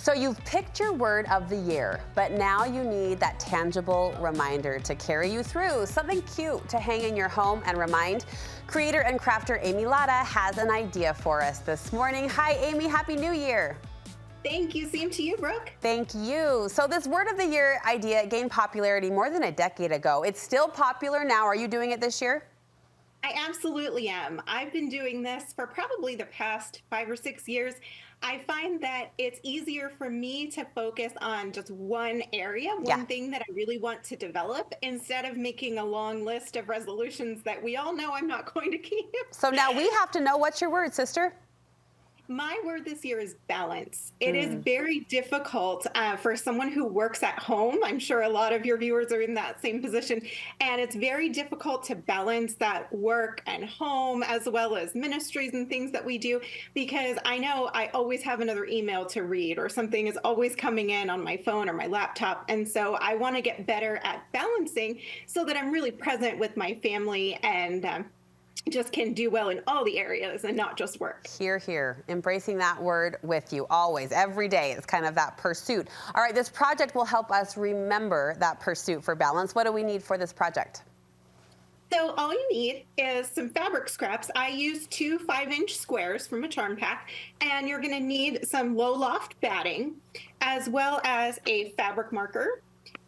So you've picked your word of the year, but now you need that tangible reminder to carry you through. Something cute to hang in your home and remind. Creator and crafter Amy Latta has an idea for us this morning. Hi, Amy. Happy New Year. Thank you. Same to you, Brooke. Thank you. So this word of the year idea gained popularity more than a decade ago. It's still popular now. Are you doing it this year? I absolutely am. I've been doing this for probably the past 5 or 6 years. I find that it's easier for me to focus on just one area, one thing that I really want to develop, instead of making a long list of resolutions that we all know I'm not going to keep. So now we have to know, what's your word, sister? My word this year is balance. It is very difficult for someone who works at home. I'm sure a lot of your viewers are in that same position. And it's very difficult to balance that work and home, as well as ministries and things that we do, because I know I always have another email to read, or something is always coming in on my phone or my laptop. And so I want to get better at balancing so that I'm really present with my family and just can do well in all the areas and not just work. Hear, hear. Embracing that word with you always, every day. It's kind of that pursuit. All right, this project will help us remember that pursuit for balance. What do we need for this project? So all you need is some fabric scraps. I use 2 5-inch squares from a charm pack, and you're going to need some low loft batting, as well as a fabric marker,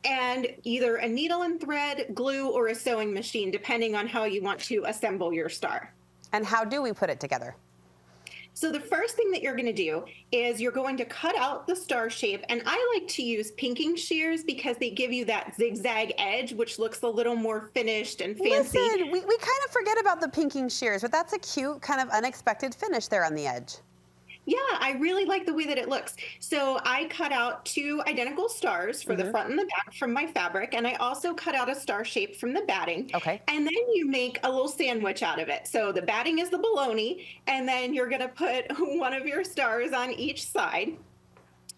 and either a needle and thread, glue, or a sewing machine, depending on how you want to assemble your star. And how do we put it together? So the first thing that you're going to do is you're going to cut out the star shape. And I like to use pinking shears because they give you that zigzag edge, which looks a little more finished and fancy. Listen, we kind of forget about the pinking shears, but that's a cute kind of unexpected finish there on the edge. Yeah, I really like the way that it looks. So I cut out 2 identical stars for the front and the back from my fabric, and I also cut out a star shape from the batting. Okay. And then you make a little sandwich out of it. So the batting is the bologna, and then you're going to put one of your stars on each side.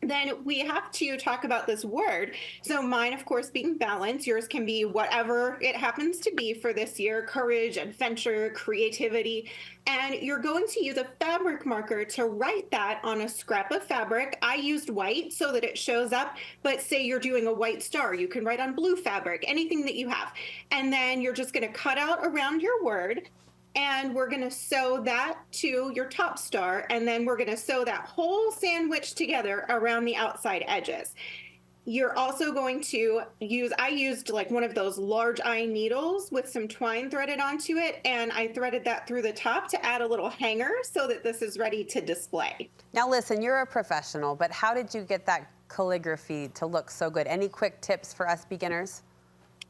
Then we have to talk about this word. So mine, of course, being balance. Yours can be whatever it happens to be for this year: courage, adventure, creativity. And you're going to use a fabric marker to write that on a scrap of fabric. I used white so that it shows up, but say you're doing a white star, you can write on blue fabric, anything that you have. And then you're just going to cut out around your word, and we're going to sew that to your top star, and then we're going to sew that whole sandwich together around the outside edges. You're also going to use, I used like one of those large eye needles with some twine threaded onto it, and I threaded that through the top to add a little hanger so that this is ready to display. Now listen, you're a professional, but how did you get that calligraphy to look so good? Any quick tips for us beginners?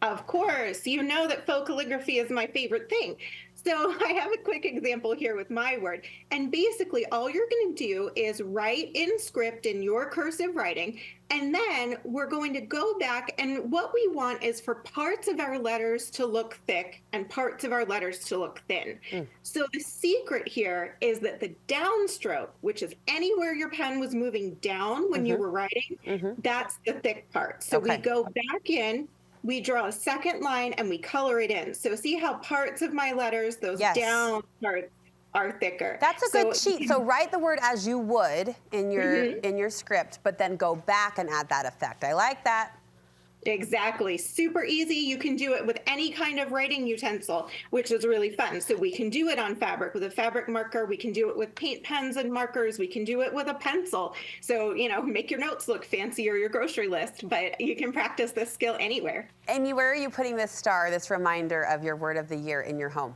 Of course, you know that faux calligraphy is my favorite thing. So I have a quick example here with my word. And basically all you're going to do is write in script in your cursive writing. And then we're going to go back, and what we want is for parts of our letters to look thick and parts of our letters to look thin. So the secret here is that the downstroke, which is anywhere your pen was moving down when you were writing, that's the thick part. So we go back in, we draw a second line, and we color it in. So see how parts of my letters, those down parts, are thicker. That's a good cheat. So write the word as you would in your script, but then go back and add that effect. I like that. Exactly. Super easy. You can do it with any kind of writing utensil, which is really fun. So we can do it on fabric with a fabric marker. We can do it with paint pens and markers. We can do it with a pencil. So, you know, make your notes look fancy, or your grocery list, but you can practice this skill anywhere. Amy, where are you putting this star, this reminder of your word of the year, in your home?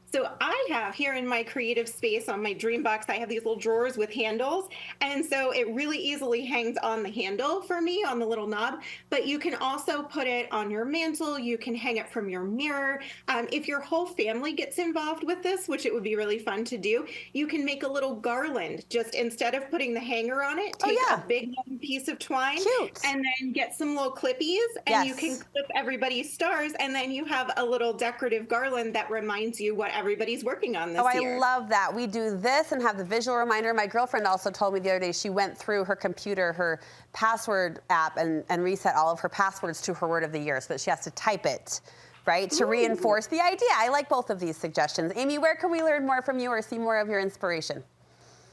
So I have here in my creative space on my dream box, I have these little drawers with handles. And so it really easily hangs on the handle for me, on the little knob. But you can also put it on your mantle. You can hang it from your mirror. If your whole family gets involved with this, which it would be really fun to do, you can make a little garland. Just instead of putting the hanger on it, take a big long piece of twine and then get some little clippies, and you can clip everybody's stars. And then you have a little decorative garland that reminds you what everybody's working on this year. I love that. We do this and have the visual reminder. My girlfriend also told me the other day she went through her computer, her password app, and reset all of her passwords to her word of the year so that she has to type it, right, to reinforce the idea. I like both of these suggestions. Amy, where can we learn more from you or see more of your inspiration?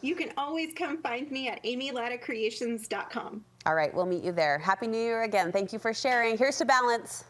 you can always come find me at amylattacreations.com. All right, we'll meet you there. Happy New Year again. Thank you for sharing. Here's to balance.